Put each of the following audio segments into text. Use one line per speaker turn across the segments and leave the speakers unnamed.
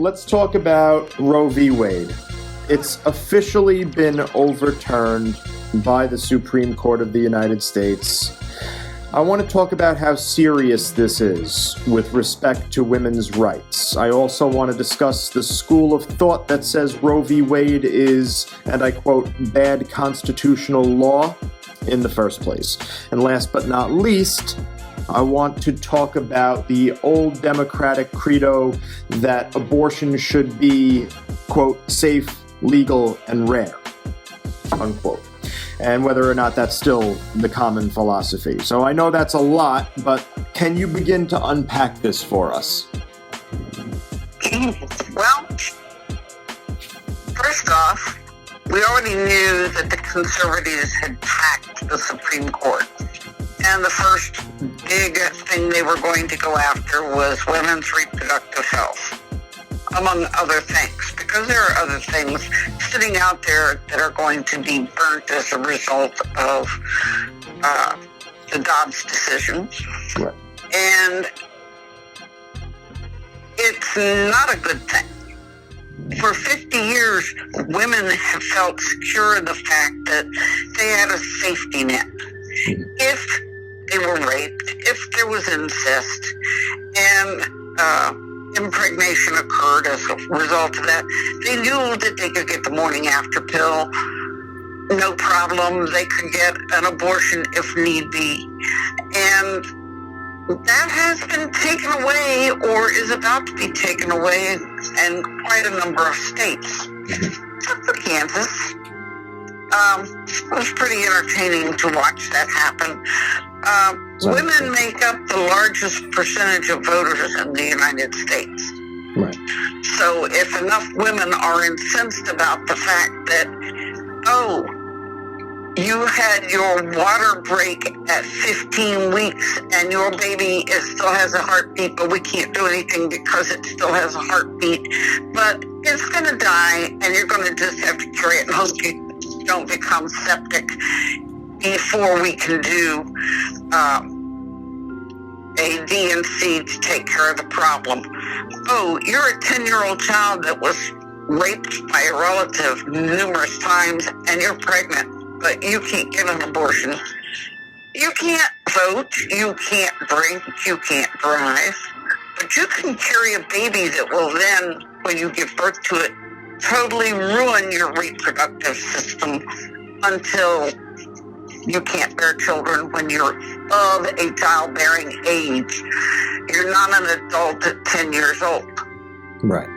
let's talk about Roe v. Wade. It's officially been overturned by the Supreme Court of the United States. I want to talk about how serious this is with respect to women's rights. I also want to discuss the school of thought that says Roe v. Wade is, and I quote, bad constitutional law in the first place. And last but not least, I want to talk about the old Democratic credo that abortion should be, quote, safe, legal, and rare, unquote, and whether or not that's still the common philosophy. So I know that's a lot, but can you begin to unpack this for us?
Well, first off, we already knew that the conservatives had packed the Supreme Court. And the first big thing they were going to go after was women's reproductive health, among other things, because there are other things sitting out there that are going to be burnt as a result of the Dobbs decision.
Right.
And it's not a good thing. For 50 years, women have felt secure in the fact that they had a safety net. If they were raped, if there was incest, and impregnation occurred as a result of that, they knew that they could get the morning after pill, no problem. They could get an abortion if need be. And that has been taken away or is about to be taken away in quite a number of states. Except for Kansas. It was pretty entertaining to watch that happen. Women make up the largest percentage of voters in the United States.
Right.
So if enough women are incensed about the fact that, oh, you had your water break at 15 weeks and your baby still has a heartbeat, but we can't do anything because it still has a heartbeat, but it's going to die and you're going to just have to carry it and hope you don't become septic before we can do a D&C to take care of the problem. Oh, you're a 10-year-old child that was raped by a relative numerous times and you're pregnant, but you can't get an abortion. You can't vote, you can't drink, you can't drive, but you can carry a baby that will then, when you give birth to it, totally ruin your reproductive system until you can't bear children when you're of a childbearing age. You're not an adult at 10 years old.
Right.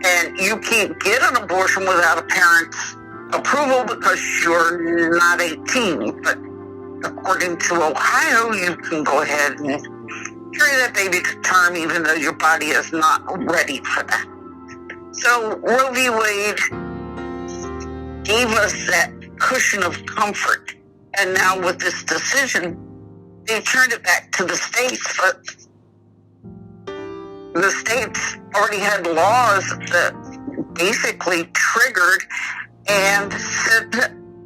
And you can't get an abortion without a parent's approval because you're not 18. But according to Ohio, you can go ahead and carry that baby to term even though your body is not ready for that. So Roe v. Wade gave us that cushion of comfort. And now with this decision, they turned it back to the states. But the states already had laws that basically triggered and said,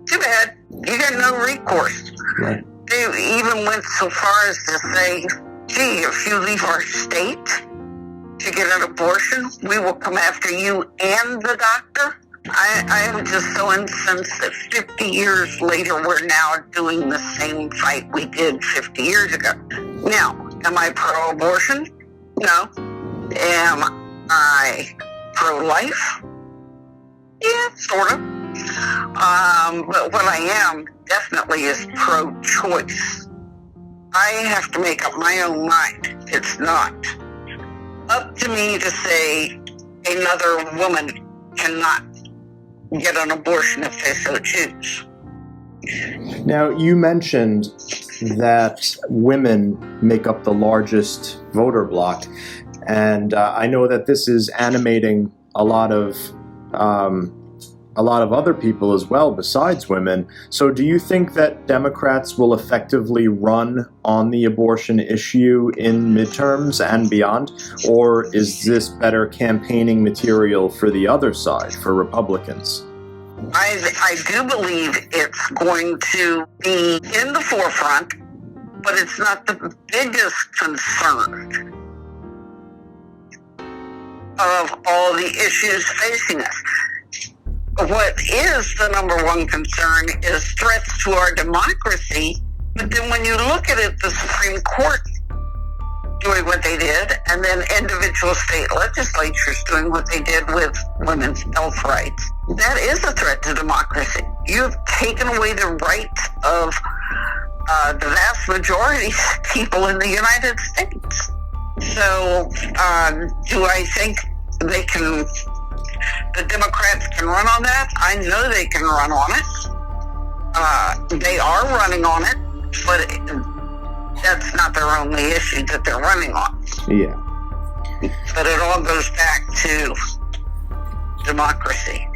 too bad, you got no recourse.
Right.
They even went so far as to say, gee, if you leave our state to get an abortion, we will come after you and the doctor. I am just so incensed that 50 years later, we're now doing the same fight we did 50 years ago. Now, am I pro-abortion? No. Am I pro-life? Yeah, sort of. But what I am definitely is pro-choice. I have to make up my own mind. It's not up to me to say another woman cannot get an abortion if they so choose.
Now, you mentioned that women make up the largest voter bloc, and I know that this is animating a lot of other people as well besides women. So do you think that Democrats will effectively run on the abortion issue in midterms and beyond? Or is this better campaigning material for the other side, for Republicans?
I do believe it's going to be in the forefront, but it's not the biggest concern. of all the issues facing us. What is the number one concern is threats to our democracy. But then when you look at it, the Supreme Court doing what they did, and then individual state legislatures doing what they did with women's health rights, that is a threat to democracy. You've taken away the rights of the vast majority of people in the United States. So, do I think the Democrats can run on that? I know they can run on it. They are running on it, but that's not their only issue that they're running on.
Yeah.
But it all goes back to democracy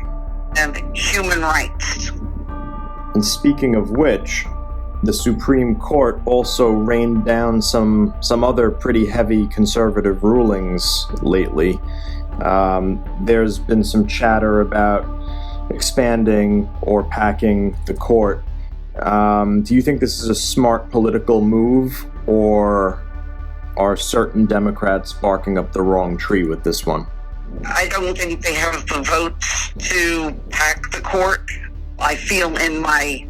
and human rights.
And speaking of which, the Supreme Court also rained down some other pretty heavy conservative rulings lately. There's been some chatter about expanding or packing the court. Do you think this is a smart political move, or are certain Democrats barking up the wrong tree with this one?
I don't think they have the votes to pack the court. I feel in my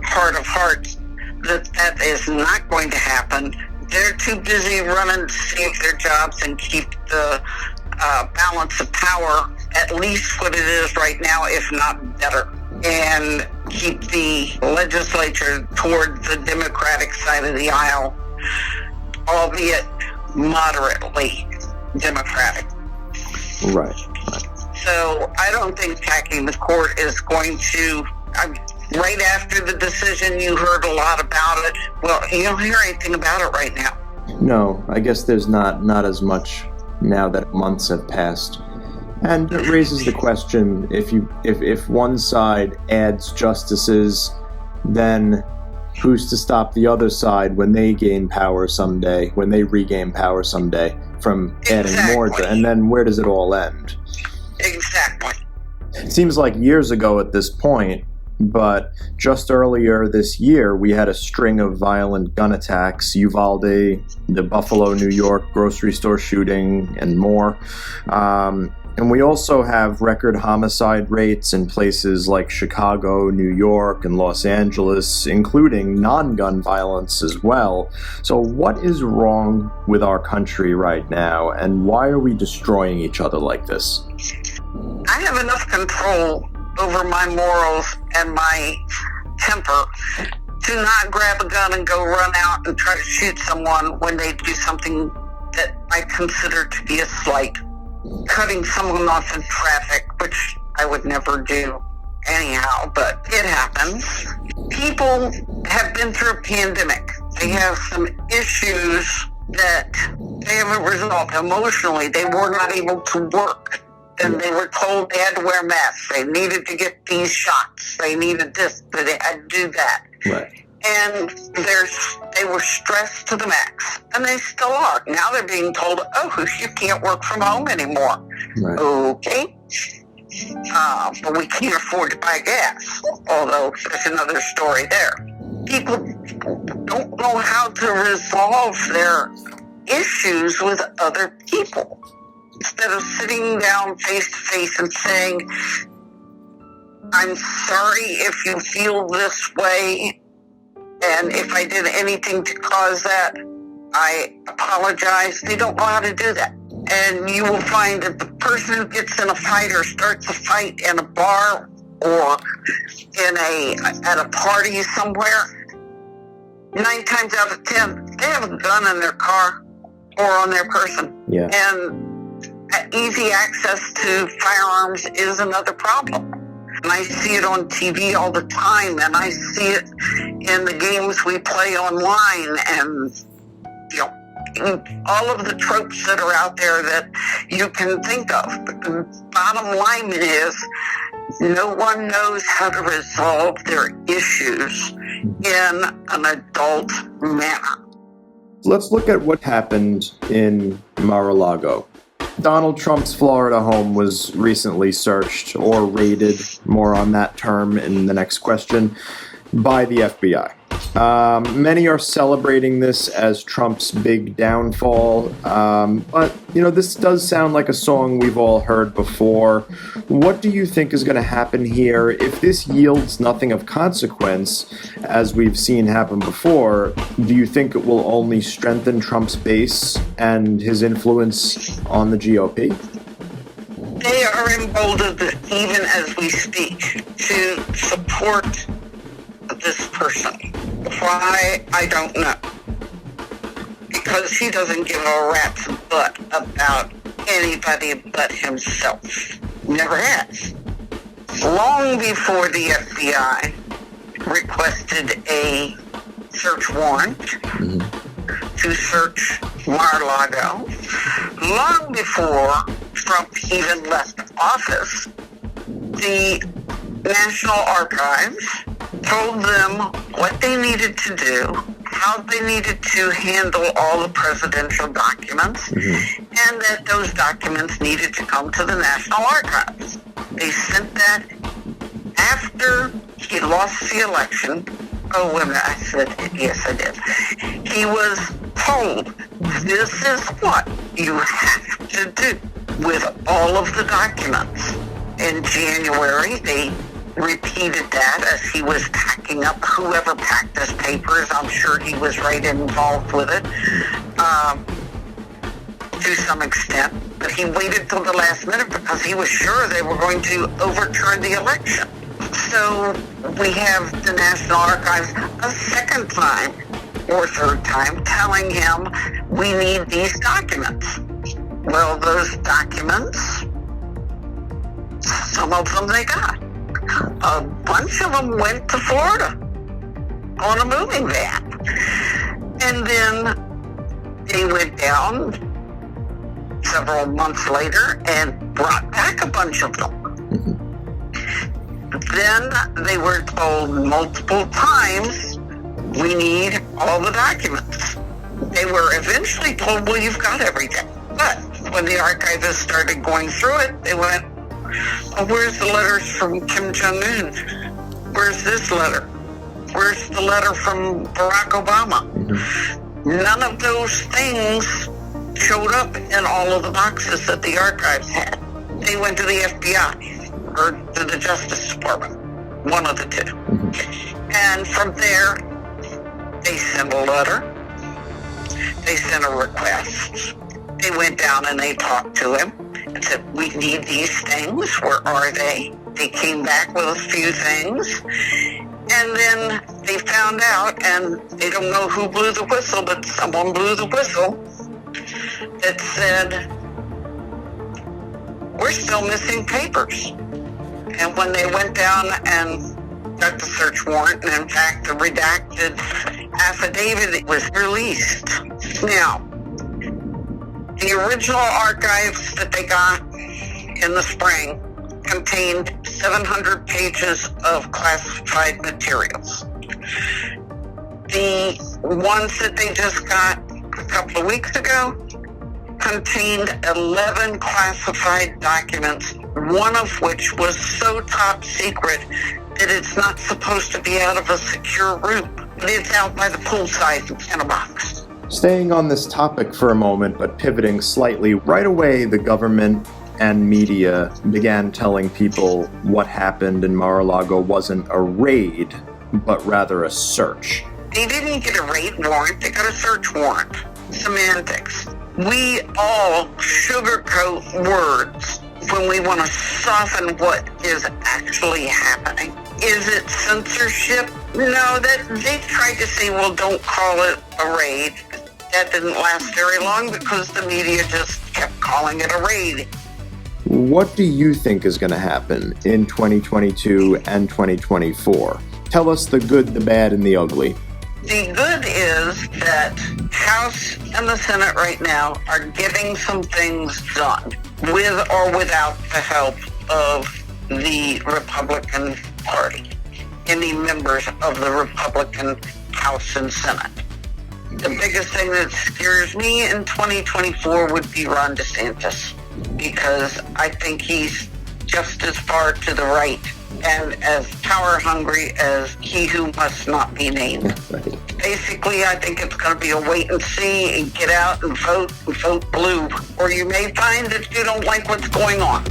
heart of hearts that is not going to happen. They're too busy running to save their jobs and keep the balance of power at least what it is right now, if not better, and keep the legislature toward the Democratic side of the aisle, albeit moderately Democratic.
Right.
So I don't think packing the court is going to... right after the decision, you heard a lot about it. Well, you don't hear anything about it right now.
No, I guess there's not as much now that months have passed. And it raises the question, if one side adds justices, then who's to stop the other side when they gain power someday, when they regain power someday from adding more? And then where does it all end?
Exactly.
It seems like years ago at this point, but just earlier this year, we had a string of violent gun attacks, Uvalde, the Buffalo, New York grocery store shooting, and more. And we also have record homicide rates in places like Chicago, New York, and Los Angeles, including non-gun violence as well. So what is wrong with our country right now, and why are we destroying each other like this?
I have enough control over my morals and my temper to not grab a gun and go run out and try to shoot someone when they do something that I consider to be a slight. Cutting someone off in traffic, which I would never do anyhow, but it happens. People have been through a pandemic. They have some issues that they haven't resolved emotionally. They were not able to work. And they were told they had to wear masks. They needed to get these shots. They needed this. They had to do that.
Right.
And they were stressed to the max. And they still are. Now they're being told, oh, you can't work from home anymore.
Right.
Okay. But we can't afford to buy gas. Although there's another story there. People don't know how to resolve their issues with other people. Instead of sitting down face to face and saying, I'm sorry if you feel this way, and if I did anything to cause that, I apologize. They don't know how to do that. And you will find that the person who gets in a fight or starts a fight in a bar or at a party somewhere, 9 times out of 10, they have a gun in their car or on their person.
Yeah.
And easy access to firearms is another problem. And I see it on TV all the time, and I see it in the games we play online, and all of the tropes that are out there that you can think of. But the bottom line is, no one knows how to resolve their issues in an adult manner.
Let's look at what happened in Mar-a-Lago. Donald Trump's Florida home was recently searched or raided, more on that term in the next question, by the FBI. Many are celebrating this as Trump's big downfall, but, this does sound like a song we've all heard before. What do you think is going to happen here? If this yields nothing of consequence, as we've seen happen before, do you think it will only strengthen Trump's base and his influence on the GOP?
They are emboldened, even as we speak, to support this person. Why, I don't know. Because he doesn't give a rat's butt about anybody but himself. Never has. Long before the FBI requested a search warrant to search Mar-a-Lago, long before Trump even left office, the National Archives told them what they needed to do, how they needed to handle all the presidential documents, and that those documents needed to come to the National Archives. They sent that after he lost the election. Oh, wait a minute, I said, yes, I did. He was told, this is what you have to do with all of the documents. In January, they repeated that as he was packing up. Whoever packed his papers, I'm sure he was right involved with it to some extent. But he waited till the last minute because he was sure they were going to overturn the election. So we have the National Archives a second time or third time telling him we need these documents. Well, those documents, some of them they got. A bunch of them went to Florida on a moving van. And then they went down several months later and brought back a bunch of them. Then they were told multiple times, we need all the documents. They were eventually told, well, you've got everything. But when the archivists started going through it, they went, oh, where's the letters from Kim Jong-un? Where's this letter? Where's the letter from Barack Obama? None of those things showed up in all of the boxes that the archives had. They went to the FBI or to the Justice Department, one of the two. And from there, they sent a letter. They sent a request. They went down and they talked to him and said, we need these things. Where are they? They came back with a few things. And then they found out, and they don't know who blew the whistle, but someone blew the whistle that said, we're still missing papers. And when they went down and got the search warrant, and in fact the redacted affidavit was released. Now, the original archives that they got in the spring contained 700 pages of classified materials. The ones that they just got a couple of weeks ago contained 11 classified documents, one of which was so top secret that it's not supposed to be out of a secure room. It's out by the poolside in a box.
Staying on this topic for a moment, but pivoting slightly, right away the government and media began telling people what happened in Mar-a-Lago wasn't a raid, but rather a search.
They didn't get a raid warrant, they got a search warrant. Semantics. We all sugarcoat words when we want to soften what is actually happening. Is it censorship? No, they tried to say, well, don't call it a raid. That didn't last very long because the media just kept calling it a raid.
What do you think is going to happen in 2022 and 2024? Tell us the good, the bad, and the ugly.
The good is that House and the Senate right now are getting some things done with or without the help of the Republican Party, any members of the Republican House and Senate. The biggest thing that scares me in 2024 would be Ron DeSantis, because I think he's just as far to the right and as power hungry as he who must not be named.
Right.
Basically, I think it's going to be a wait and see and get out and vote blue. Or you may find that you don't like what's going on.